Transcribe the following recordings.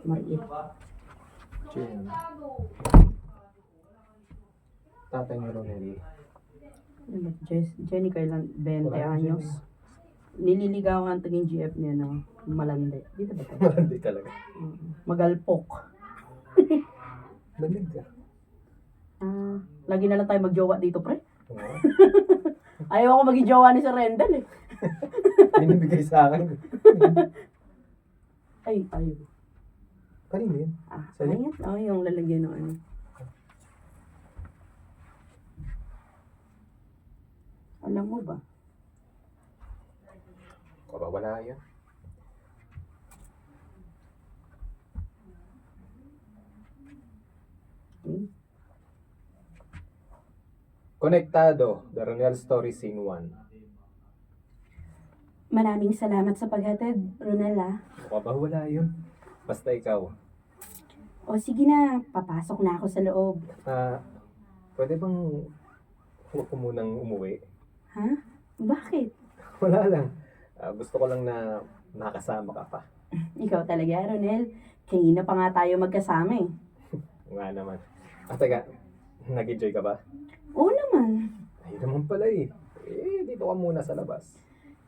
Maliit. Jen. Tatay ni Ronel. Jenny kailan 20 Wala na, anyos. Nililigawan taging GF niya no. Malandi. Dito ba ito? Marandi talaga. Magalpok. Lamig ka. Lagi na lang tayo magjowa dito, pre. Oo. Ayaw ako maging jowa ni Sir Rendel eh. Binibigay sa akin. Ayaw. Kanina yun. Sali? Ayan. Yung lalagyan ng ano. Alam mo ba? Wala yan. Konektado. The Ronel Story Scene 1. Maraming salamat sa paghatid, Ronela. Mukha ba wala yun? Basta ikaw. O sige na, papasok na ako sa loob. Pwede bang huwag ko munang umuwi? Ha? Bakit? Wala lang. Gusto ko lang na makasama ka pa. Ikaw talaga, Ronel. Kanina pa nga tayo magkasama eh. Nga naman. Teka, nag-enjoy ka ba? Oo naman. Ay naman pala eh. Dito ka muna sa labas.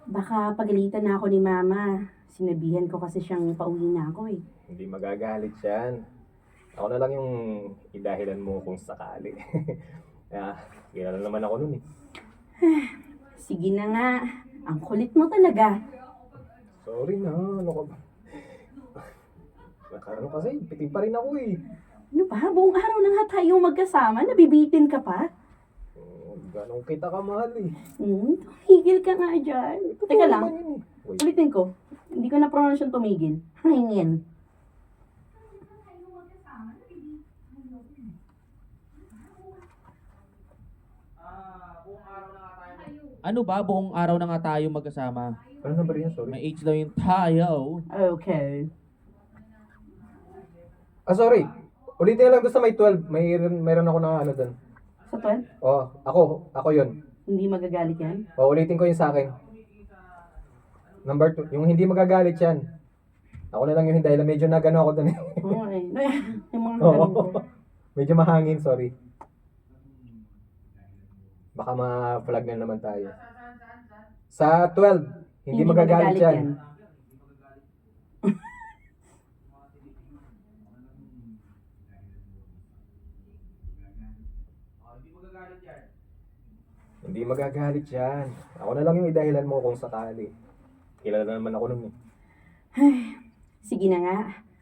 Baka pagalitan na ako ni Mama. Sinabihan ko kasi siyang pauwi na ako eh. Hindi magagalit yan. Ako na lang yung idahilan mo kung sakali. Kilala naman ako nun eh. Sige na nga. Ang kulit mo talaga. Sorry na, ano ka ba? Ano kasi, pitin pa rin ako eh. Ano ba? Buong araw na nga tayong magkasama. Nabibitin ka pa? Ganong kita ka mahal eh. Tumigil ka nga dyan. Teka lang. Naman yun eh. Wait. Ulitin ko. Hindi ko na-pronounce yung tumigil. Hangin. Ano ba? Buong araw na nga tayo magkasama. Ano number yan? Sorry. May age daw yung tayo. Okay. Sorry. Ulitin na lang doon sa may 12. Mayroon ako na ano doon. Sa 12? Ako yun. Hindi magagalit yan? Ulitin ko yun sa akin. Number 2. Yung hindi magagalit yan. Ako na lang yung hindi. Medyo nagano ako doon eh. Okay. Yung mga Oo. ganun ko. Medyo mahangin, sorry. Baka ma-flag na naman tayo. Sa 12, hindi magagalit yan. Hindi magagalit yan. Ako na lang yung idahilan mo kung sakali. Kilala naman ako nun eh. Sige na nga.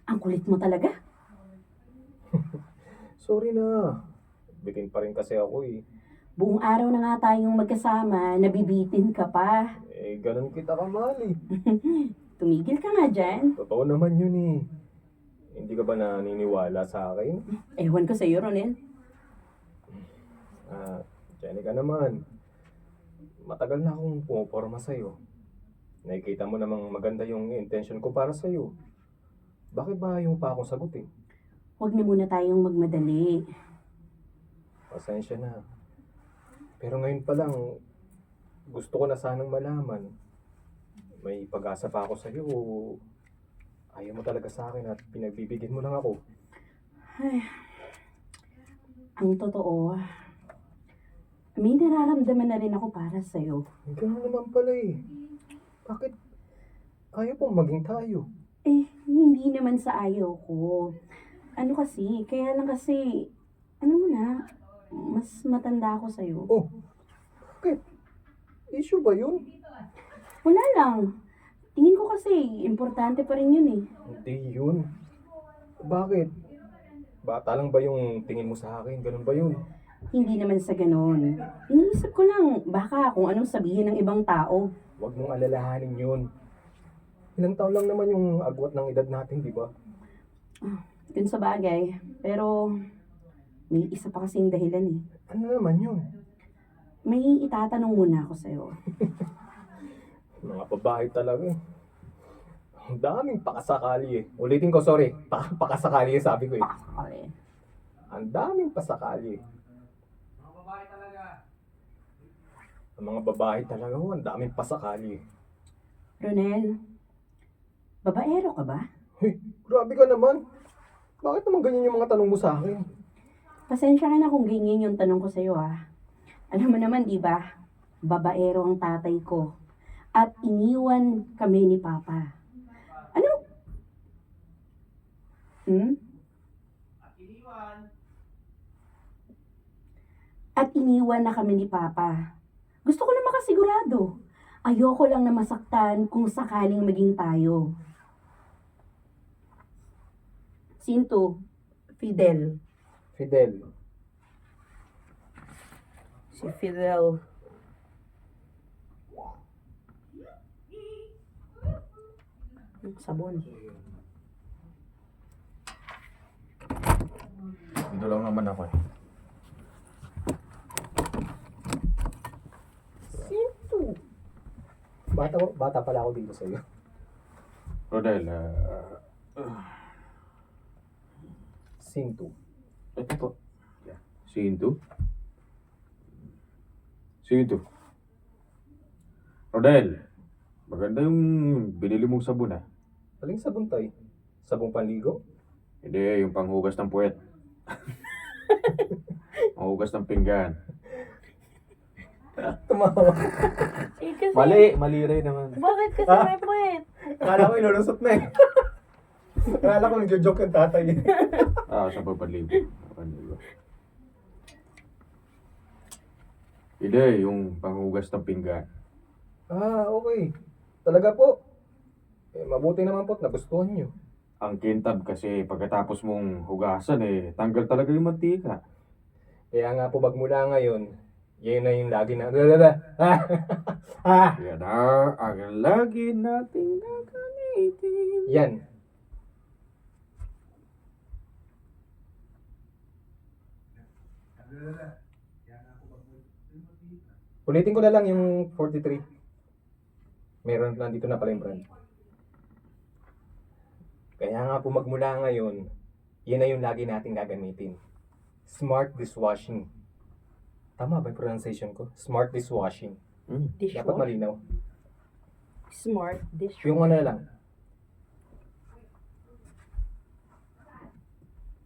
Ang kulit mo talaga. Sorry na. Bitin pa rin kasi ako eh. Buong araw na nga tayong magkasama, nabibitin ka pa. Ganun kita kamahal eh. Tumigil ka nga dyan. Totoo naman yun eh. Hindi ka ba naniniwala sa akin? Ewan ko sa'yo, Ronel. Jenny ka naman. Matagal na akong pumaporma sa'yo. Nakikita mo namang maganda yung intention ko para sa'yo. Bakit ba yung pa akong sagutin? Huwag na muna tayong magmadali. Pasensya na. Pero ngayon pa lang, gusto ko na sanang malaman. May pag-asa pa ako sa'yo o ayaw mo talaga sa akin at pinagbibigyan mo lang ako. Ang totoo, may nararamdaman na rin ako para sa'yo. Gano'n naman pala eh. Bakit ayaw pong maging tayo? Hindi naman sa ayaw ko. Ano kasi, kaya lang kasi, ano mo na, mas matanda ako sa'yo. Oh, bakit? Issue ba yun? Wala lang. Tingin ko kasi, importante pa rin yun eh. Hindi yun. Bakit? Bata lang ba yung tingin mo sa akin? Ganun ba yun? Hindi naman sa ganon. Iniisip ko lang, baka kung anong sabihin ng ibang tao. Huwag mong alalahanin yun. Ilang taon lang naman yung agwat ng edad natin, di ba? Yun sa bagay. Pero, may isa pa kasing dahilan eh. Ano naman yun? May itatanong muna ako sa'yo. Mga babae talaga eh. Ang daming pakasakali eh. Ulitin ko, sorry. Pakasakali eh, sabi ko eh. Okay. Ang daming pasakali eh. Ang mga babae talaga, ang daming pasakali eh. Ronel, Babaero ka ba? Hoy, grabe ka naman. Bakit naman ganyan yung mga tanong mo sa akin? Pasensya ka na kung ganyan yung tanong ko sa'yo ah. Alam mo naman, di ba? Babaero ang tatay ko. At iniwan kami ni Papa. Ano? At iniwan na kami ni Papa. Gusto ko na makasigurado. Ayoko lang na masaktan kung sakaling maging tayo. Sinto, Fidel. Fidel. Si Fidel. Sabon. Dito lang naman ako eh. Sinto. Bata pala ako dito sa'yo. Rodel, Sinto. ito po. Sinto? Sinto. Rodel, maganda yung binili mong sabon ah. Aling sabon tay? Sabong panligo? Hindi, yung panghugas ng puwet. Panghugas ng pinggan. Tumawa. Eh kasi, Mali rin naman. bakit kasi may puwet? Akala ko ilulusot na eh. Akala ko nagjo-joke yung tatay. Sabon panligo. Panligo. Hindi, yung panghugas ng pinggan. Okay. Talaga po. Mabuti naman po't nagustuhan nyo. Ang kintab kasi pagkatapos mong hugasan tanggal talaga yung mantika. Kaya nga po magmula ngayon, yan na yung lagi na... Yan ang lagi nating gagamitin. Yan. Ulitin ko na lang yung 43. Meron nandito na pala yung brand. Kaya nga po magmula ngayon, yan na yung lagi nating gagamitin. Smart dishwashing. Tama ba yung pronunciation ko? Smart dishwashing. Dapat malinaw. Smart dishwasher. Yung ano lang.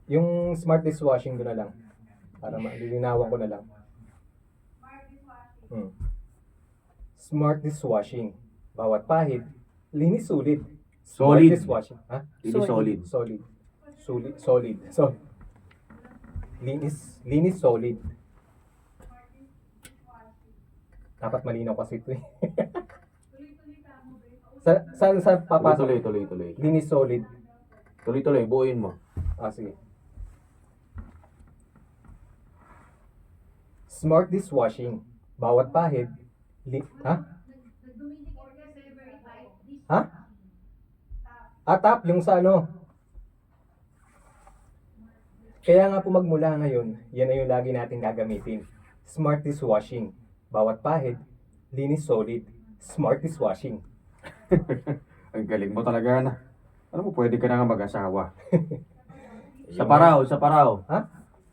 Yung smart dishwashing doon na lang. Para malilinawan ko na lang. Smart dishwashing. Bawat pahid, linis sulit. Smart Solid. dishwashing. Ha? Hindi solid. Solid. Solid. Linis solid. Dapat malinaw kasi ito eh. sa papasok? Tuloy. Linis solid. Tuloy, buuin mo. Sige. Smart dishwashing. Bawat pahid, tap yung sa ano. Kaya nga po magmula ngayon, yan na yung lagi natin gagamitin. Smart dishwashing. Bawat pahid, linis solid. Smart dishwashing. Ang galing mo talaga na. Alam mo, pwede ka na nga mag-asawa. Sa Yung- paraw. Ha?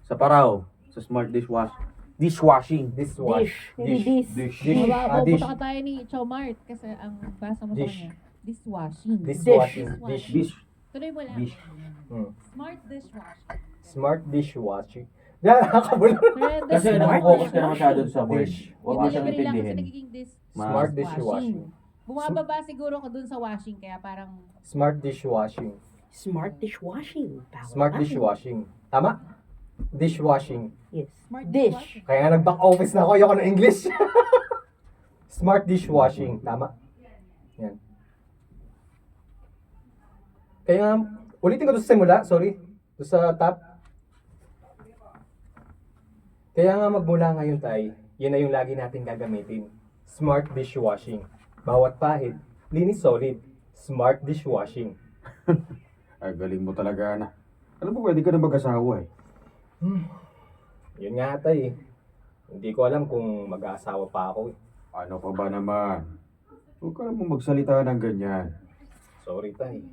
Sa paraw. Sa smart dishwashing. Dishwash. Hindi Dish. Dish. Dish. Pupunta ka tayo ni Chomart kasi ang basa mo sa Dish. kanya. Dishwashing. Dishwashing. Dish. Dish. Tuloy mo lang. Dish. Smart dishwashing. Smart dishwashing. Yan, nakakabulol. Kasi nakafocus ka na masyado sa word. Dish. Huwag mo siyang Delivery lang kasi intindihin. nagiging Smart dishwashing. dishwashing. Bumababa siguro ko dun sa washing kaya parang Smart dishwashing. Smart dishwashing. Tawag Smart tayo. dishwashing. Tama? Dishwashing. Yes. smart Dish. dishwashing. Kaya nga nag-back office na ako, ayoko ng English. Smart dishwashing. Tama? Yan. Kaya nga, ulitin ko doon sa simula, sorry. Doon sa top. Kaya nga magmula ngayon tayo, yan na yung lagi natin gagamitin. Smart dishwashing. Bawat pahid, linis solid. Smart dishwashing. Ay, galing mo talaga na. Alam mo, pwede ka na mag-asawa eh. Yun nga tay. Hindi ko alam kung mag-aasawa pa ako eh. Ano pa ba naman? Huwag ka naman magsalita ng ganyan. Sorry tay.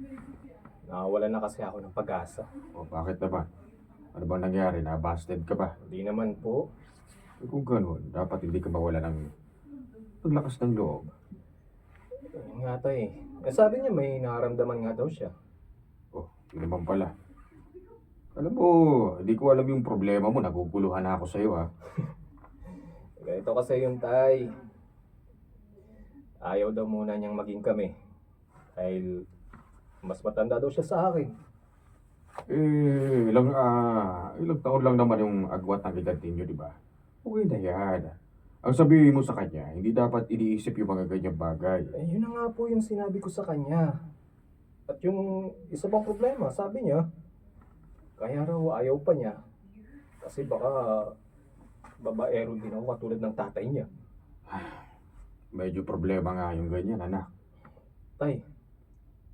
Nakawalan na kasi ako ng pag-asa. O bakit naman? Ano bang nangyari? Na-busted ka ba? Hindi naman po. Kung gano'n, dapat hindi ka mawala ng paglakas ng loob. Yun nga tay. sabi niya may nararamdaman nga daw siya. Oh, yun naman pala. Alam mo, hindi ko alam yung problema mo. Naguguluhan na ako sa'yo, ha? Ganito kasi yung tay. Ayaw daw muna niyang maging kami. Dahil mas matanda daw siya sa akin. Ilang taon lang naman yung agwat ng edad ninyo, di ba? Okay na yan. Ang sabihin mo sa kanya, hindi dapat iniisip yung mga ganyang bagay. Eh, yun na nga po yung sinabi ko sa kanya. At yung isa pang problema, sabi niya, kaya raw ayaw pa niya. Kasi baka babaero din ako katulad ng tatay niya. Medyo problema nga yung ganyan, anak. Tay,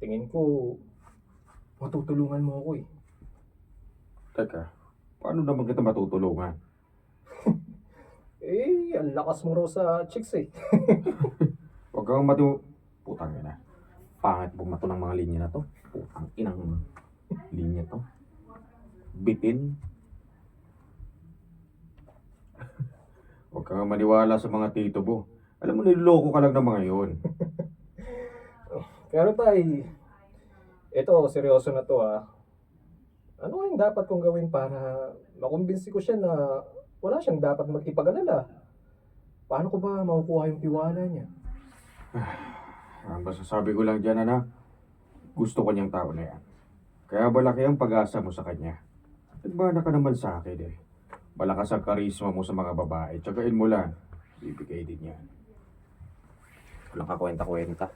tingin ko matutulungan mo ako eh. Teka, paano naman kita matutulungan? Eh, ang lakas mo raw sa chicks eh. Huwag kang Putang ina. Pangit bumato ng mga linya na to. Putang inang linya to. Bitin. Huwag kang maniwala sa mga tito mo. Alam mo, niloloko ka lang ng mga yun. Pero tay, ito, seryoso na to ah. Ano yung dapat kong gawin para makumbinsi ko siya na wala siyang dapat mag-ipag-alala? Paano ko ba makukuha yung tiwala niya? Ang masasabi ko lang dyan, anak, gusto ko niyang tao na yan. Kaya malaki ang pag-asa mo sa kanya. Nagbana ka naman sa akin eh. Malakas ang karisma mo sa mga babae. Tsagain mo lang. Bibigay din yan. Walang kakwenta-kwenta.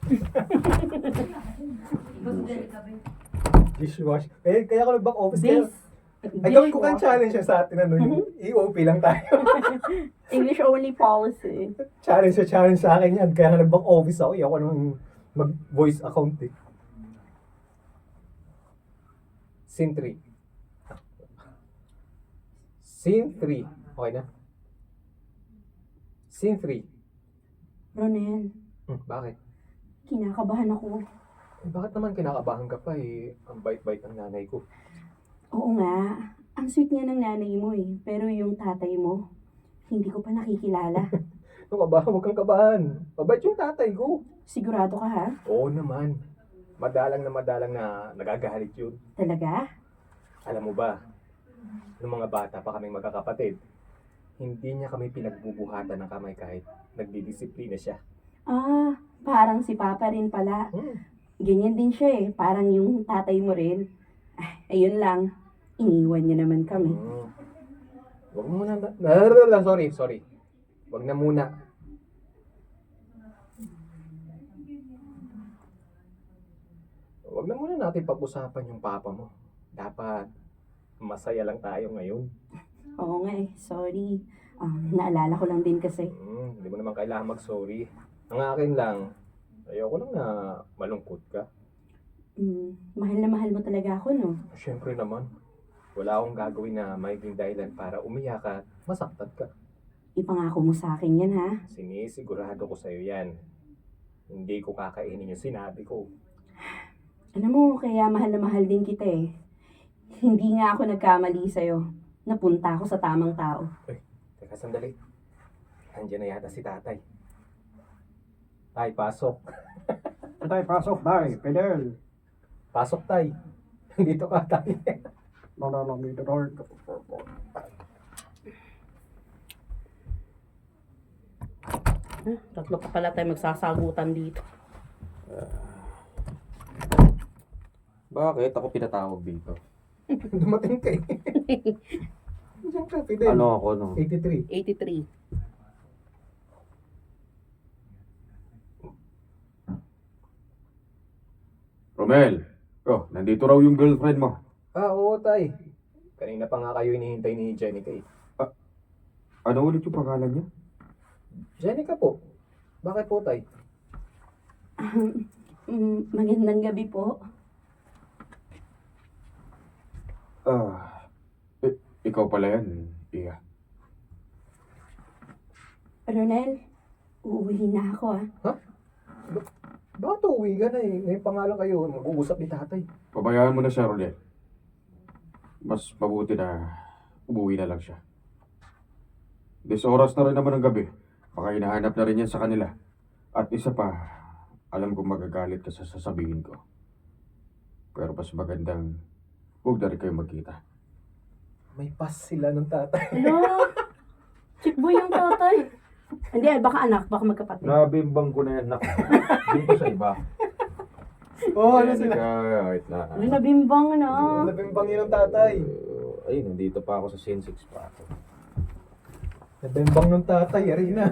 Dishwash. Eh, kaya ako nag-back office. This, Ay, gawin ko kang challenge siya sa atin. Ano, yung EOP lang tayo. English only policy. Challenge sa akin yan. Kaya nag-back office ako. Ako nung mag-voice account eh. Scene 3. Scene 3. Okay na? Scene 3. Ronel, Bakit? kinakabahan ako. Eh, bakit naman kinakabahan ka pa eh? Ang bait-bait ng nanay ko. Oo nga, ang sweet nga ng nanay mo eh. Pero yung tatay mo, hindi ko pa nakikilala. Ano ka ba? Huwag kang kabahan. Mabait yung tatay ko. Sigurado ka ha? Oo naman. Madalang na nagagalit yun. Talaga? Alam mo ba, nung mga bata pa kaming magkakapatid, hindi niya kami pinagbubuhatan ng kamay kahit nagdidisiplina siya. Ah, parang si Papa rin pala. Ganyan din siya eh. Parang yung tatay mo rin. Ayun lang. Iniwan niya naman kami. Huwag mo muna. Sorry. Huwag na muna. Huwag na muna natin pag-usapan yung papa mo. Dapat masaya lang tayo ngayon. Oo nga eh. Sorry. Naalala ko lang din kasi. Hindi mo naman kailangan mag-sorry. Ang akin lang, ayoko lang na malungkot ka. Mahal na mahal mo talaga ako, no? Siyempre naman, wala akong gagawin na magiging dahilan para umiyak at masaktan ka. Ipangako mo sa akin yan, ha? Sinisigurado ko sa'yo yan. Hindi ko kakainin yung sinabi ko. Alam mo, kaya mahal na mahal din kita eh. Hindi nga ako nagkamali sa'yo. Napunta ako sa tamang tao. Teka sandali. Nandiyan na yata si tatay. Tay, pasok. Tay, pasok, tay. Fidel. Pasok, tay. Dito ka, tay. No, me the door. Tatlo pa pala tayo magsasagutan dito. Bakit ako pinatawag dito? Dumating ka eh. Diyan ka, Fidel. Ano ako, no? 83. 83. Romel! Oh, nandito raw yung girlfriend mo. Oo, tay. Kanina pa nga kayo hinihintay ni Jenica eh. Ano ulit yung pangalan niya? Jenica po. Bakit po, tay? Magandang gabi po. Ikaw pala yan, Iya. Ronel, uuwi na ako ah. Bakit uwi ka na eh? Ngayon pa nga lang kayo mag-uusap ni tatay. Pabayaan mo na siya, Rodel. Mas mabuti na umuwi na lang siya. 10 oras na rin naman ng gabi. Baka hinahanap na rin yan sa kanila. At isa pa, Alam ko magagalit ka sa sasabihin ko. Pero mas magandang huwag na rin kayo magkita. May pas sila ng tatay. Hello? Chick boy yung tatay. Hindi, baka anak, baka magkapatid. Nabimbang ko na yan, nak. Dito sa iba. Oo, ano sila? Wait na. Ay, nabimbang na. Nabimbang yun ng tatay. Ayun, nandito pa ako sa Scene 6 pa ako. Nabimbang ng tatay, Arina.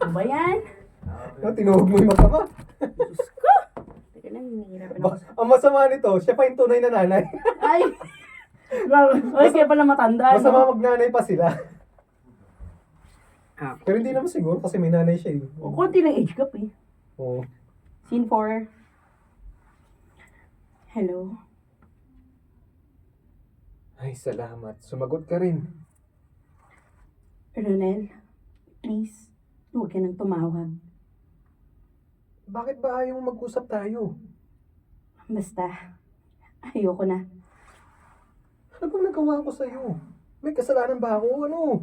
Ano ba yan? No, tinuhog mo yung magkama. Teka lang, hinihirapan Ba, ako. ang masama nito, siya pa yung tunay na nanay. Ay! Ay, kaya pala matanda, Masama no? magnanay pa sila. Ah. Pero hindi naman siguro kasi may nanay siya eh. O, konti lang age gap eh. Oo. Scene 4. Hello? Ay, salamat. Sumagot ka rin. Ronel, please, huwag ka nang tumawag. Bakit ba ayaw mo mag-usap tayo? Basta, ayoko na. Ano bang nagawa ko sa'yo? May kasalanan ba ako? Ano?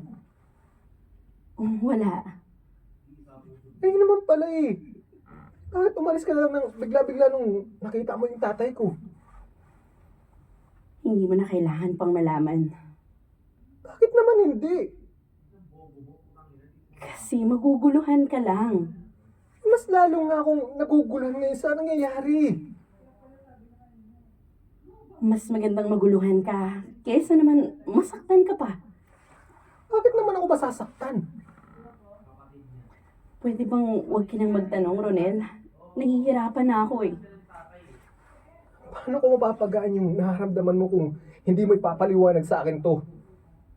Wala. Ayun naman pala eh. Bakit umalis ka na lang ng bigla-bigla nung nakita mo yung tatay ko? Hindi mo na kailangan pang malaman. Bakit naman hindi? Kasi maguguluhan ka lang. Mas lalo nga akong naguguluhan ngayon sa nangyayari. Mas magandang maguluhan ka kaysa naman masaktan ka pa. Bakit naman ako masasaktan? Pwede bang huwag ka nang magtanong, Ronel? Nahihirapan na ako eh. Paano ko mapapagaan yung nararamdaman mo kung hindi mo ipapaliwanag sa akin to?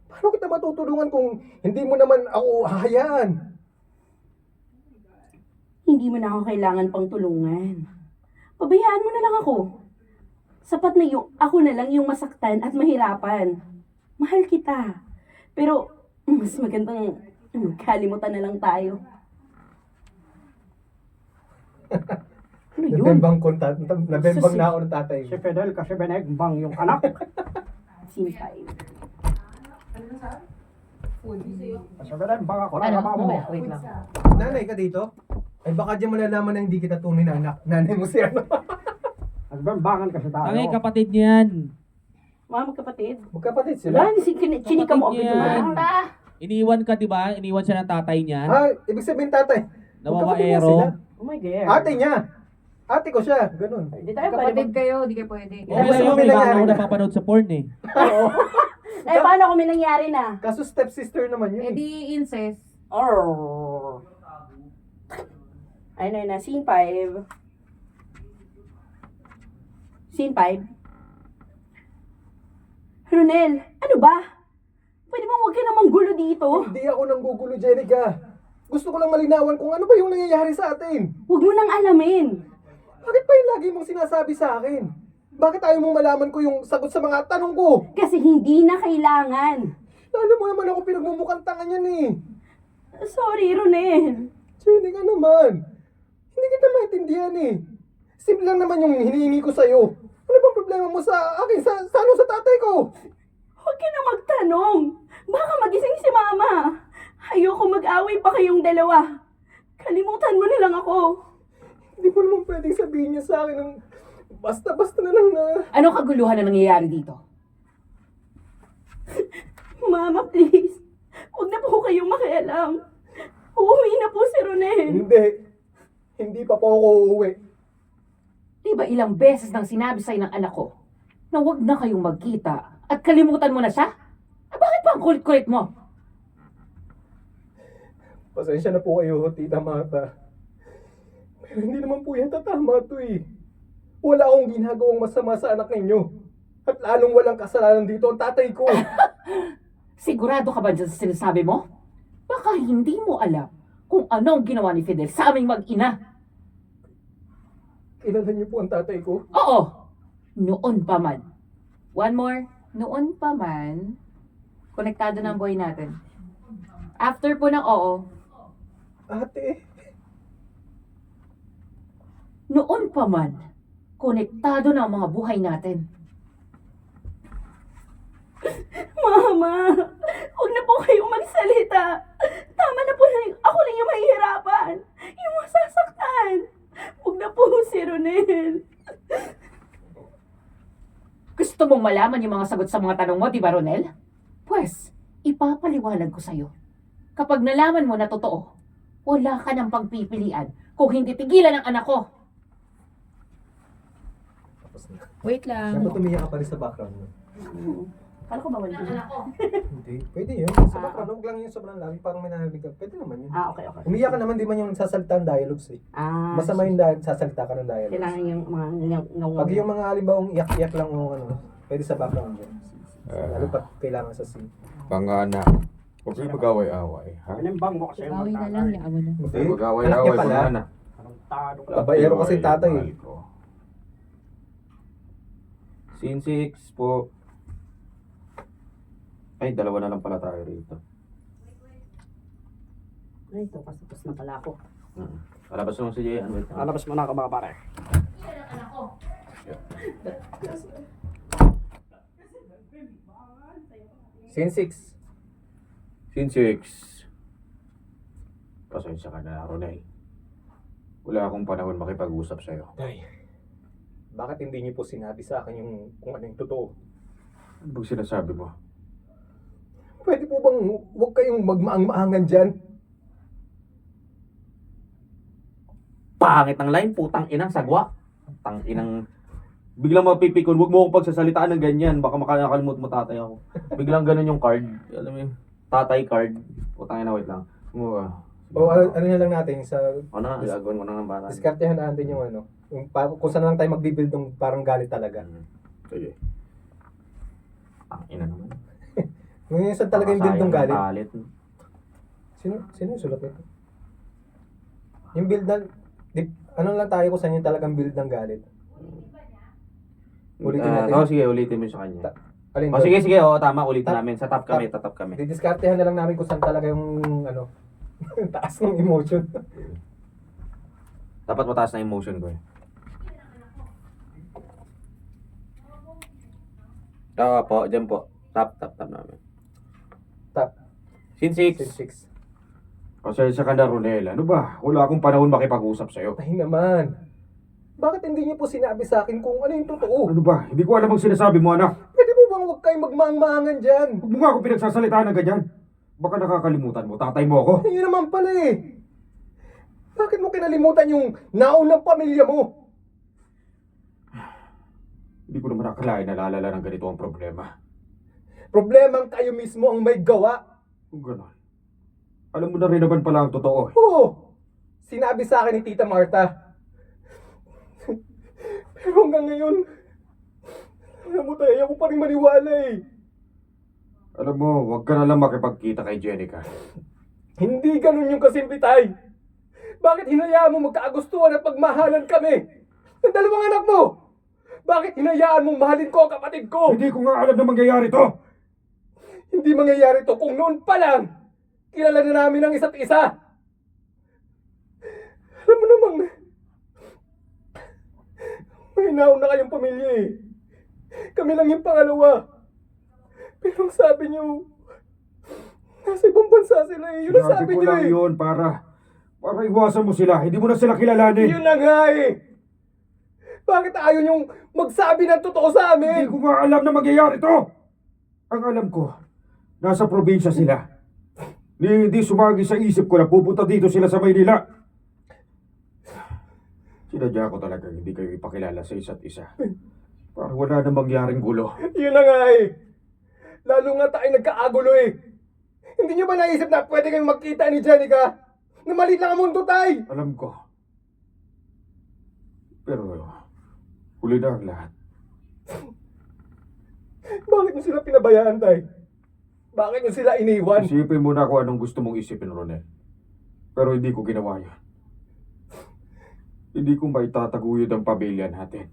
Paano kita matutulungan kung hindi mo naman ako hahayaan? Hindi mo na ako kailangan pang tulungan. Pabayaan mo na lang ako. Sapat na yung ako na lang yung masaktan at mahirapan. Mahal kita. Pero mas magandang magkalimutan na lang tayo. Ano yun? Nabembang na ako ng tatay. Si Fidel kasi binigbang yung anak. Scene 5. Kasi binigbang ako ng ama mo. Wait lang. Nanay ka dito? Ay baka dyan malalaman na hindi kita tunay na anak. Nanay mo si ano? Nagbambangan kasi tayo. Tangay, kapatid niyan. Mga magkapatid. Magkapatid sila? Wala, chinika mo ako. Kapatid yan. Basta. Iniwan ka, di ba? Iniwan siya ng tatay niya. Ah, ibig sabihin tatay. Magkapatid niya Nawawaero. sila. Oh my God. Ate niya. Ate ko siya. Ganun. Hindi tayo Kapatid pwede. kayo, di kayo pwede. Okay Basta lang yun, may may nangyari ako na. napapanood sa porn eh. Eh, paano kung may nangyari na? Kaso stepsister naman yun. Eh di incest. Oh. Ayun na, scene 5. Scene 5. Ronel, ano ba? Pwede bang huwag ka namang gulo dito? Hindi ako nang gugulo, Jenica. Gusto ko lang malinawan kung ano ba yung nangyayari sa atin. Huwag mo nang alamin. Bakit pa yung lagi mong sinasabi sa akin? Bakit ayaw mong malaman ko yung sagot sa mga tanong ko? Kasi hindi na kailangan. Lalo mo naman ako pinagmumukhang tanga niyan eh. Sorry, Ronel. Jenica naman. Hindi kita maintindihan eh. Simple lang naman yung hinihingi ko sa'yo. Ano bang problema mo sa akin? Sa tatay ko? Huwag ka na magtanong. Baka magising si Mama. Ayoko mag-away pa kayong dalawa. Kalimutan mo na lang ako. Hindi mo naman pwedeng sabihin niya sa akin ng basta-basta na lang na... Ano kaguluhan na nangyayari dito? Mama, please. Huwag na po kayong makialam. Uuwi na po si Ronel. Hindi. Hindi pa po ako uuwi. Di ba ilang beses nang sinabi sa'yo ng anak ko na huwag na kayong magkita at kalimutan mo na siya? Bakit pa ang kulit-kulit mo? Pasensya na po kayo, Tita Marta. Pero hindi naman po yata tama to eh. Wala akong ginagawang masama sa anak ninyo. At lalong walang kasalanan dito ang tatay ko. Sigurado ka ba dyan sa sinasabi mo? Baka hindi mo alam kung ano ang ginawa ni Fidel sa aming mag-ina. Kilala niyo po ang tatay ko? Oo, noon pa man. One more, noon pa man. Konektado na ang buhay natin. After po ng oo, Ate, noon pa man, konektado na ang mga buhay natin. Mama, huwag na po kayong magsalita. Tama na po na ako lang yung mahihirapan. Yung masasaktan. Huwag na po si Ronel. Gusto mong malaman yung mga sagot sa mga tanong mo, di ba, Ronel? Pwes, ipapaliwanag ko sa'yo. Kapag nalaman mo na totoo, wala ka ng pagpipilian kung hindi tigilan ang anak ko. Tapos na. Wait lang. Dapat umiyak ka pa rin sa background mo. Kala ko bawal yun. Hindi. Pwede yun. Sa background, huwag lang yung sobrang labi. Parang may narinig ka. Pwede naman yun. Okay. Umiyak ka naman, di man yung sasalita ng dialogues eh. Masama yung sasalita ka ng dialogues. Kailangan yung mga Pag yung mga halimbawang iyak-iyak lang o ano, pwede sa background yun. Lalo pag kailangan sa scene. Mga anak, huwag kayo mag-away-away, ha? Pinimbang mo kasi Bawi na lang, yaan mo na. Huwag Hindi. kayo Anak mag-away-away, niya pala. mga anak. Tarantado ka. Babaero kasi tatay eh. Mahal ko. Scene 6 po. Ay, dalawa na lang pala tayo rito. Ay, ito, tapos na pala ako. Alabas mo si Jayan. Wait lang. Alabas mo na ako mga pare. Scene 6. Scene 6. Pasensya ka na, Ronel. Wala akong panahon makipag-usap sa'yo. Tay, bakit hindi niyo po sinabi sa akin yung kung ano yung totoo? Ano bang sinasabi mo? Pwede po bang huwag kayong magmaang-maangan dyan? Pangit ng line, putang inang sagwa. Tang inang biglang mapipikon, huwag mo akong pagsasalitaan ng ganyan, baka makakalimut mo tatay ako. Biglang ganun yung card, alam mo yun, tatay card. Putang ina, wait lang. O ano na lang natin sa Ano na, gagawin mo na ng bata. diskartehan natin yung ano, yung kung saan lang tayo magbibuild ng parang galit talaga. Sige. Tang ina naman. Yung saan talaga yung build ng galit. Galit. Sino yung sulat nito? Yung build ng ano lang tayo kung saan yung talagang build ng galit. Ulitin natin. Sige, ulitin mo sa kanya. Alin O doon? sige, ulitin Tap- namin. Sa top kami, tatap kami. Didiskartehan na lang namin kung saan talaga yung ano, taas ng emotion. Dapat mataas na emotion ko eh. Po, dyan po. Tap namin. Tap. Scene Scene 6. 6. Pasensya ka na, Ronel. Ano ba? Wala akong panahon makipag-usap sa'yo. Ay naman. Bakit hindi niyo po sinabi sa akin kung ano yung totoo? Ano ba? Hindi ko alam ang sinasabi mo, anak. Pwede mo bang huwag kayong magmaang-maangan dyan? Huwag mo nga ako pinagsasalitaan ng ganyan. Baka nakakalimutan mo. Tatay mo ako. Yun naman pala eh. Bakit mo kinalimutan yung naunang pamilya mo? Hindi ko naman akalain na lalala ng ganito ang problema. Problemang kayo mismo ang may gawa. Kung gano'n. Alam mo na rin naman pala ang totoo. Oo. Sinabi sa akin ni Tita Marta. Pero hanggang ngayon, alam mo tayo, ayaw ko pa rin maniwala eh. Alam mo, huwag ka na lang makipagkita kay Jenica. Hindi ganun yung kasimple, Tay. Bakit hinayaan mo magkaagustuhan at pagmahalan kami? Ng dalawang anak mo! Bakit hinayaan mong mahalin ko ang kapatid ko? Hindi ko nga alam na mangyayari to. Hindi mangyayari to kung noon pa lang kilala na namin ang isa't isa. Alam mo namang may nauna kayong pamilya eh. Kami lang yung pangalawa. Pero ang sabi niyo, nasa ibang bansa sila eh. Yun ang sabi ko niyo lang eh. yun para iwasan mo sila. Hindi mo na sila kilalanin. Yun na nga eh. Bakit ayaw niyong magsabi ng totoo sa Hindi amin? ko nga alam na mangyayari to. Ang alam ko, nasa probinsya sila. Hindi sumagi sa isip ko na pupunta dito sila sa Maynila. Sinadya ko talaga hindi kayo ipakilala sa isa't isa. Para wala na mangyaring gulo. Yun na nga eh. Lalo nga tayo nagkaagulo eh. Hindi niyo ba naisip na pwede kayong magkita ni Jenica? Na maliit lang ang mundo, Tay! Alam ko. Pero, huli na ang lahat. Bakit niyo sila pinabayaan, Tay? Bakit niyo sila iniwan? Isipin mo na kung anong gusto mong isipin, Ronel. Pero hindi ko ginawa yun. Hindi ko maitataguyod ang pamilya natin.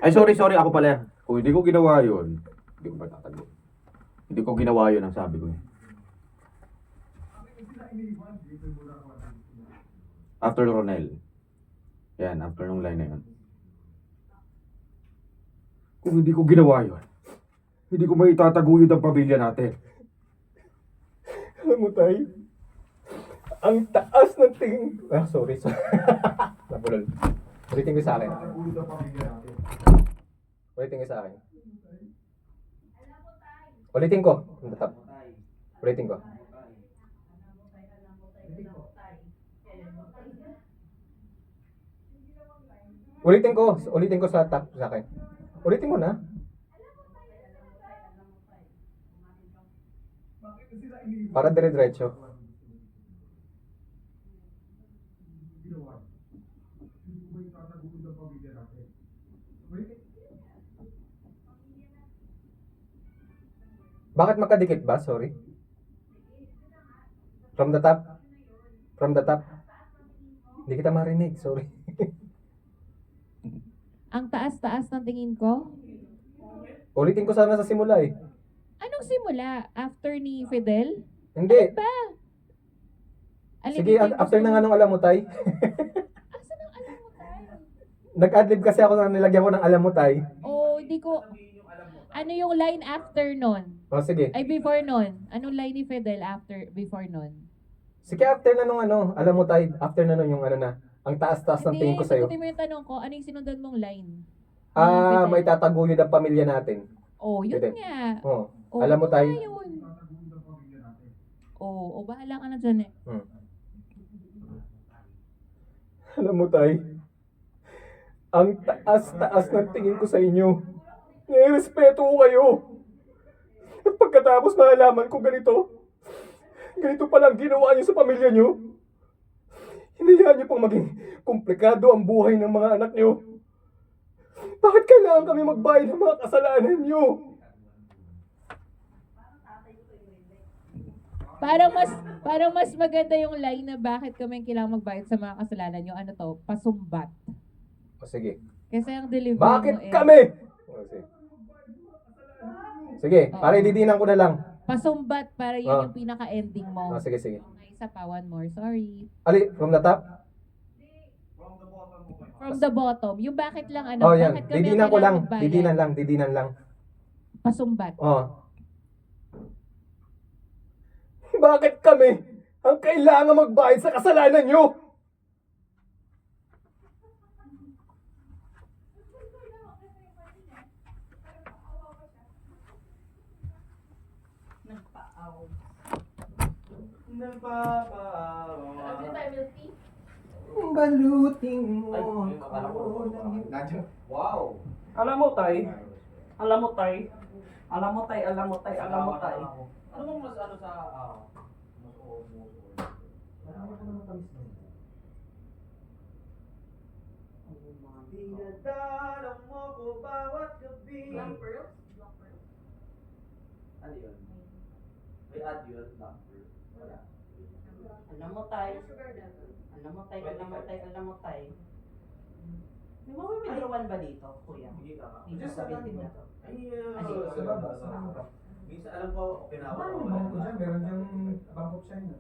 Ay, sorry, ako pala. Kung hindi ko ginawa yun, hindi ko matatago. Hindi ko ginawa yun ang sabi ko eh. After Ronel. Yan, after nung line na yun. Kung hindi ko ginawa yun, hindi ko maitataguyod ang pamilya natin. Alam mo, Tay, Ang taas ng tingin. Ah, sorry. Nabulol. Ulitin ko sa akin. Ulitin ko sa akin. Ulitin ko. From the top. Ulitin ko. Ulitin ko sa top sa akin. Ulitin mo na. Para dire-diretso. Bakit makadikit ba? Sorry. From the top. From the top. Hindi kita marinig. Sorry. Ang taas-taas ng tingin ko? Ulitin ko sana sa simula eh. Anong simula? After ni Fidel? Hindi. Ba? Alin Sige, yung after gusto ng mo? anong alam mo, Tay. Asan ang alam mo tayo? Nag-adlib kasi ako na nilagyan ko ng alam mo, Tay. Oh, di ko... Ano yung line after nun? O, sige. Ay, before nun. Anong line ni Fidel before nun? Sige, after na nung ano, alam mo, Tay. After na nung yung ano na. Ang taas-taas ng tingin ko sa'yo. sagutin mo yung tanong ko. Ano yung sinundan mong line? Ah, Fidel. may tataguyod ang pamilya natin. Oh, yun Fidel. nga. Oh. Oh, Alam mo, ano Tay. nga yun? Oh, bahala ka na dyan eh. Alam mo, Tay. Ang taas-taas ng tingin ko sa inyo. Nirespeto ko kayo. At pagkatapos malalaman ko ganito palang ginawa niyo sa pamilya niyo. Hinayaan niyo pang maging komplikado ang buhay ng mga anak niyo. Bakit kailangan kami magbayad ng mga kasalanan niyo? Parang mas maganda yung line na bakit kami kailangan magbayad sa mga kasalanan nyo. Ano to? Pasumbat. O sige. Kasi ang delivery Bakit mo kami? O, sige. Sige, para ididinan ko na lang. Pasumbat para yun Ah. yung pinaka-ending mo. O, sige, sige. Okay, isa pa. One more. Sorry. Ali, from the top? From the bottom. Yung bakit lang ano? Oh, yan. Bakit kami ang Didinan ko lang. kailangan magbayad? Didinan lang. Pasumbat. Oh. Bakit kami ang kailangan magbayad sa kasalanan nyo? Baluting mo ako ng Wow! Alam mo, Tay. Alam mo, Tay. Alam mo, Tay. Alam mo, Tay. Alam mo, Tay. Ano bang mas ano sa... mas Dinadalam mo ko bawat gabi. Black pearls? Ano yun? May ad yun, Black pearls. Wala. Alam mo, Tay. Alam mo, Tay. Alam mo, Tay. Alam mo, Tay. May mga withdrawan ba dito, kuya? Hindi ka. Dito sa building na to. Ay, Ano? sa baba, sa baba. Minsan alam ko, pinawa ko. Meron diyang Bank of China.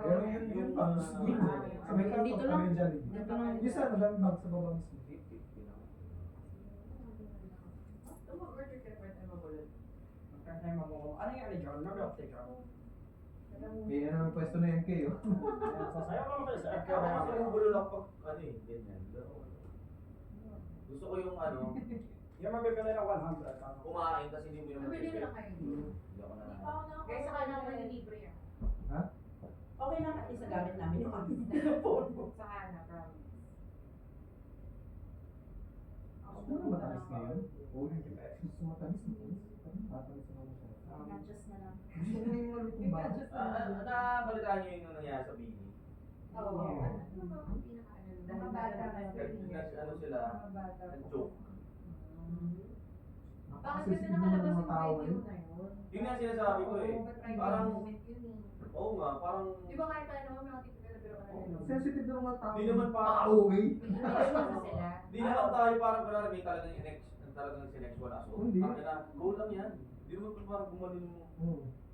Pero yun pa. Dito lang. Dito lang. Yung sa bank sa baba mismo. Ano yung John? Ano yung John? Kaya naman pwesto na yan kayo. Sasayaw ka naman sa Kaya ako kasi umugulo lang pag ano eh, ganyan. Gusto ko yung ano, Yung mabibili ng 100. kumain kasi hindi mo naman Bili na lang kayo. Hindi ako na. Kaya sa kanila naman libre yan. Okay lang at least nagamit namin yung Sa Hana, promise. Ano matamis ngayon? Gusto matamis mo. Matamis mo siya. Adjust na lang. Gusto mo yung malutong ba? Nabalitaan niyo yung nangyari sa Bini. Oo. Ano ba ang pinaka-ano? Mga bata. Ano sila, nag-joke. Bakit kasi nakalabas yung video na yun? Yun nga sinasabi ko eh. Parang, moment yun eh. oo nga, parang, Di ba kahit tayo naman mga typical na biro ka na rin? Sensitive na mga tao. di naman parang, Okay. May intention na sila. di naman tayo parang wala may talagang talagang sinexual assault. Hindi. Parang na, go lang yan. Di naman parang gumaling mo,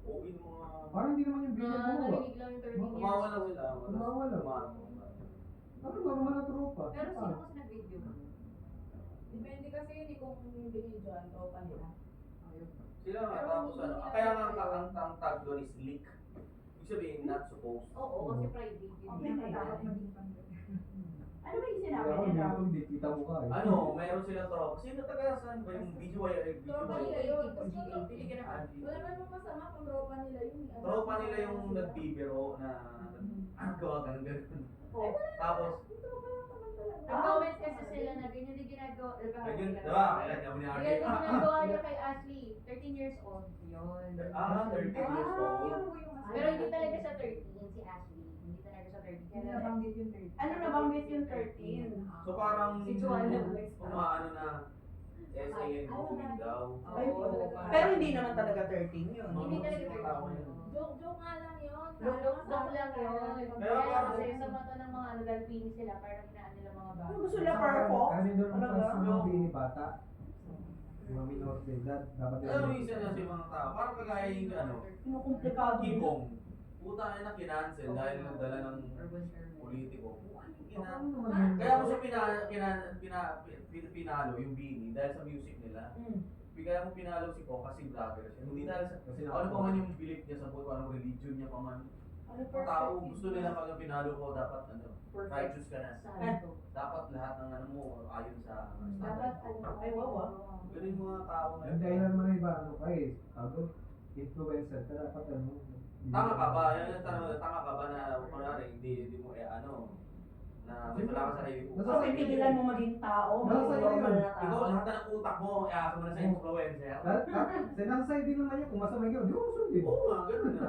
okay ng mga, Parang hindi naman yung bilyan mo. Narinig lang yung 13 years. kumawa lang sila. Kumawa lang. Ano normal na tropa? Pero sino kasi nag-video? Depende kasi yun eh kung binidyoan o kanila. Ayun. Sila nga, Pero tapos hindi ano, nila kaya nga kaya yun. ang tag doon is leak. Ibig sabihin, not supposed. Oo, kasi private yun. Okay na yan. Ano ba yung sinabi Ako, nila? hindi kita mo ka eh. Ano, mayroon silang tropa. Sino taga saan ba yung BGY? Tropa nila yun. Pili ka na. Wala naman masama kung tropa nila yun. Tropa nila yung nagbibiro na gawa ganun. Tapos, Nag-comment kasi sila na ganyan din ginagawa. ganyan, diba? Kailan niya Ganyan minarket. din ginagawa niya kay Ashley. 13 years old. Yun. 13 years old. Pero hindi talaga siya 13, si Ashley. Hindi talaga siya 13. Kaya nabanggit yung 13? Ano nabanggit yung 13? So parang, Si Joanna. umaano na, SAN moving daw. Ay, Oo, oo. parang- Pero hindi naman talaga 13 yun. Hindi talaga Tao 13. yun. Joke nga lang yun. Joke lang yun. Kaya Kaya parang- kasi sa mata ng mga ano, dahil pinis sila, parang inaan nila mga bata. Ano gusto nila purple? Kasi doon ang Talaga? pas ng bini bata. Yung minor de edad. Dapat Alam mo yung isa mga tao, parang kagaya yung ano, Kinukomplikado. Kibong. Puta na kinancel dahil nagdala ng politiko. Kaya ako siya pinalo yung Bini dahil sa music nila. Kaya mo pinalo si Ko kasi vlogger siya. Hindi dahil sa Kasi ano pa man yung belief niya sa buhay, anong religion niya pa man. Ang tao, gusto nila pag ang pinalo ko, dapat ano, righteous ka na. Dapat lahat ng ano mo, ayon sa Dapat standard. Ay, wow, ah. Ganun yung mga tao Yung ngayon. dahilan mo na iba, ano ka eh. Sabi, influencer ka dapat ano. Tanga ka ba? Yan ang tanong, tanga ka ba na kunwari, hindi mo ano, na may wala ka sa sarili mo. So, pipigilan mo maging tao, Nasa maging iyo normal yun. na tao. Ikaw, lahat na ng utak mo, iasa mo na sa influencer. Sinasay din naman yun. Kung masama yun, di ko sundin. Oo nga, ganun na.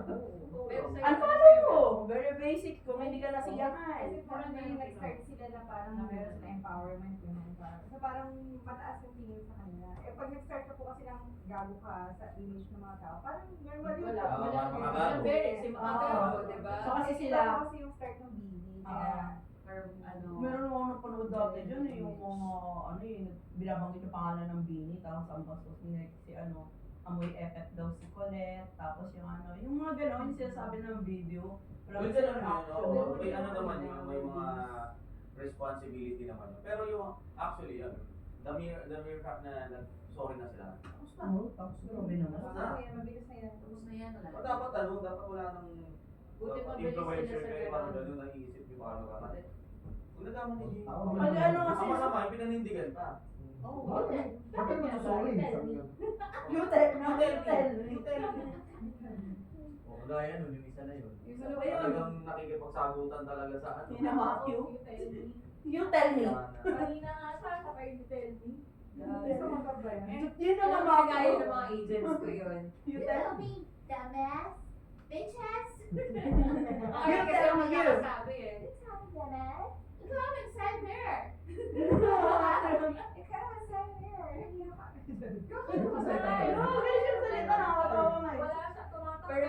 Pero sa Ano pa mo? Very basic. Kung hindi ka nasiyahan. Kasi parang may nag-start sila na parang meron sila empowerment yun. So parang mataas yung tingin sa kanila. Eh pag nag-start ka po kasi ng gago ka sa image ng mga tao, parang normal yun. Wala, Ah, wala. makagago. Si makagago, diba? So, kasi Ito sila, kasi yung start ng BB. Or ano. meron ako napanood dati dyan eh, yung mga, ano eh, binabanggit yung pangalan ng Bini, tapos ang bastos ni si ano, amoy effect daw si Colette, tapos yung ano, yung mga gano'n, yung sinasabi ng video. Wala May silang ganun yun, action. oo. May ano naman yun, may mga responsibility naman yun. Pero yung, actually, the mere fact na sorry na sila. Kamusta? Oo, tapos na. Grabe naman. Okay, mabilis na yan. Tapos na yan, wala. O dapat ano, dapat wala nang Buti dapat mabilis influencer sila sa kayo, parang ganun. ganun naiisip yung paano ka natin. Kung nagkaman hindi. Ako, ano kasi- Ang masama, yung pinanindigan pa. Oo, Bakit? Bakit mo sorry? Sabi niya. You tell me, you tell me. O, kagaya nun, yung isa na yun. Isa na ba yun? Talagang nakikipagsagutan talaga sa ano. Yun ang mga cue. You tell me. You tell me. Kaya na- Kanina nga siya, saka you tell me. Gusto mo ka ba yan? Yun ang Yung mga kagaya ng mga agents ko yun. You tell me. dumbass, bitches. You tell me you. Sabi eh. Ikaw, dumbass. Ikaw, inside there. Ikaw, saan here? Oo, ganyan yung salita, nakakatawa nga eh. Wala siya tumatawa. Pero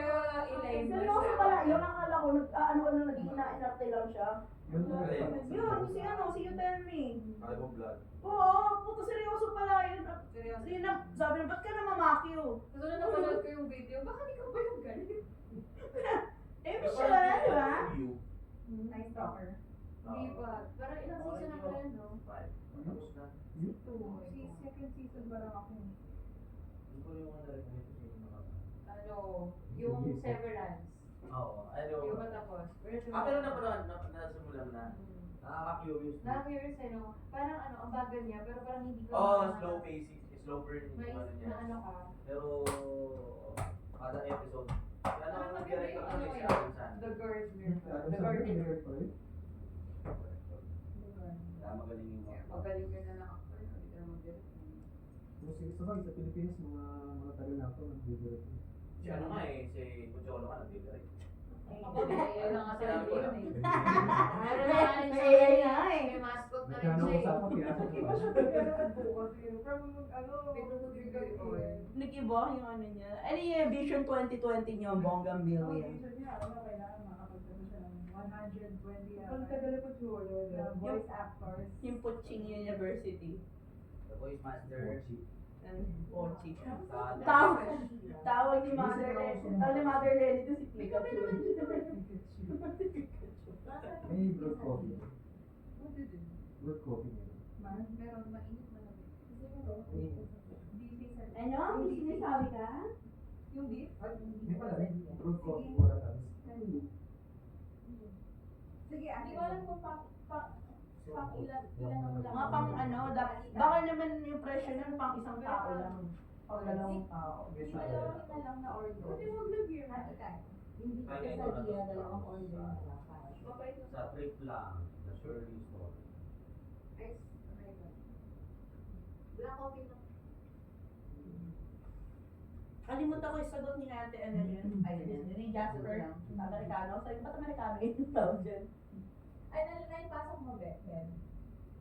ilay mo Seryoso pala, yun ang akala ko, ano, naging ina-inarte lang siya. Yun talaga. Yun, si ano, si You Tell Me. Kaya mo vlog. Oo, puto seryoso pala yun. Yun na, sabi na, ba't ka na mamakyo? Gusto na napanood ko yung video. Baka ikaw ba yung galing? Eh, siya, di ba? Nice talker. Hindi pa. Parang ilang season na pala yun, no? Tapos na. Second season ba lang ako? Hindi ko yung mga na-recommend ko yung mga. Ano, yung Severance. Oo, ano. Yung matapos. Pero napanood, nasimulan na. Nakaka-curious. Nakaka-curious eh, no? Parang ano, ang bagal niya, pero parang hindi ko Slow pacing, slow burn yung ano niya. na ano ka. Pero, kada episode. Kaya Parang naman maganda mag-direct yung ako ano ni si yun. Adam Sandler. The Gardener. Ano The sabi? Gardener. Meron pa rin? Kaya magaling yung mga. Magaling ka na lang actor, hindi ka naman direct. Sabay, sa Pilipinas, mga tagal na ako nag-direct. Si ano nga eh, si Pucholo nga nag-direct. Ako, may AI na nga sa Sinabi ko yun lang. eh. Meron na nga rin May siya. AI nga eh. May mascot na rin Nagkano siya ko sa eh. ako, pinasok ko ba? Nag-iba yung ano niya. Ano yung Vision 2020 niyo, Bonggang Billion? Voice actors. Yung Puching University. The Voice Master. Pochi. Sa- Tawag ni Mother Lenny. Tawag ni Mother Lenny to si Pikachu. May blood coffee. Blood coffee nila. Meron mainit malamig. Ano? May sinasabi ka? Yung beef? Ay, hindi pala. Blood coffee, wala tamis. Hindi ko alam kung pang ilan ang Mga pang ano, baka naman yung presyo nun pang isang tao lang. Pang dalawang tao. Hindi dalawang na lang na order. Hindi maglagyan. Hindi ka sa dia, dalawang order na lang. Sa trip lang, sa Shirley store. Black coffee lang. Kalimutan ko yung sagot ni ate, ano yun? Ay, yun ni Jasper. Amerikano. Sabi, ba't Amerikano yung tawag dyan? Ay, naipasok mo, Ben.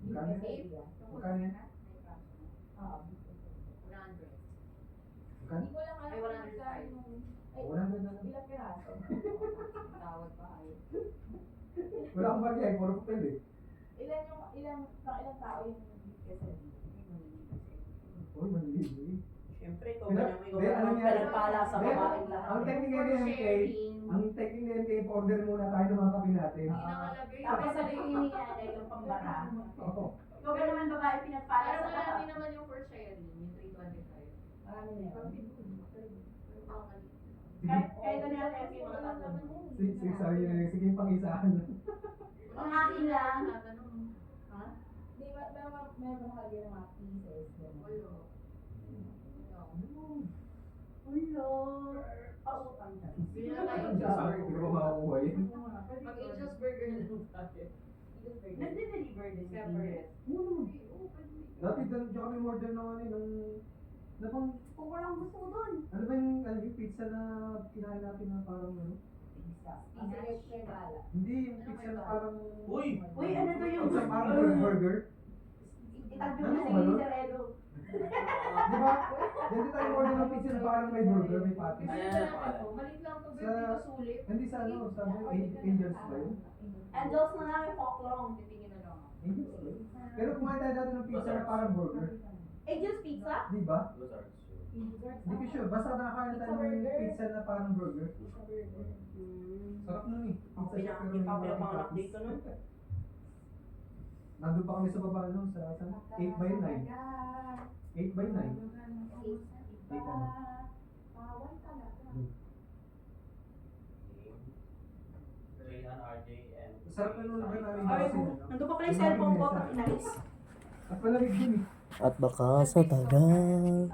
Magkano yan? Safe? Magkano yan? Oo. 100. Magkano? Hindi ko lang alam Ay, kung 105. magkano. Ay, Wala na lang. ilang piraso? Tawag pa kayo. Wala akong bagay, puro papel eh. Ilang tao yung quesadilla? Uy, maliliit eh. Siyempre, ikaw Hindi, ba naman ikaw hindi, ba ano naman yan? pinagpala sa Hindi, babaeng lahat? Ang technique ni MK, ang technique ni MK, order muna tayo ng mga kape natin. Nakalagay. Tapos sabihin ni ate yung pambara. Oo. Ikaw ba naman babae pinagpala Pero sa marami lahat? naman yung for sharing, yung 325. Marami na yun. Kahit ano yung ate yung mga tatlo. Sige, pang-isahan. Ang akin lang. Di ba, meron nakalagay ng mga pieces. gano'n. Ulo. Pautang ka. Bili na tayo Ang dami, hindi ko makakuha yun. Mag-Angel's Burger lang tayo. Nagde-deliver din. Separate. Dati doon kami order ng ano, nung... Ano bang, Kung walang gusto mo dun. ano ba yung pizza na kinain natin na parang ano? Kasi may gala. Hindi, yung pizza na parang... Uy! Uy, ano to yung... Pizza parang burger. Itagyo na si Mr. Edo. Di ba? Yan din tayo order ng pizza na parang may burger, may patty. Malit lang to, Sa- dito sulit. Hindi sa ano, sa Angels ba yun? Angels na namin poklong. Titingin na lang ako. Angels ba yun? Pero kumain tayo dati ng pizza na parang burger. Angels Pizza? Di ba? Hindi ko sure. Basta nakakain tayo ng pizza na parang burger. Sarap nun eh. Ako Pizza siya pero may pinapanganak mga patties. dito nun. Nandun pa kami sa baba no, sa 8x9. 8x9. Bawal talaga. Sarap na nun ba namin Ay, kasi. nandun pa pala yung cellphone ko pag inalis. At malamig din eh. At baka sa tagal